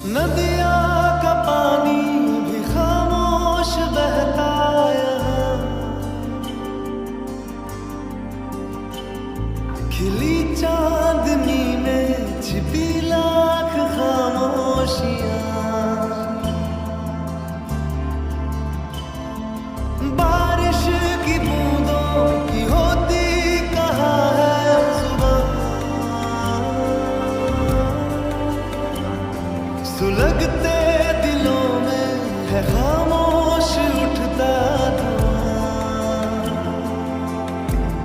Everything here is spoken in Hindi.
नदिया का पानी भी खामोश बहता यहाँ, खिली चांदनी में छिपी लाख खामोशियाँ। बारिश की बूंदों की होती कहाँ है जुबां, सुलगते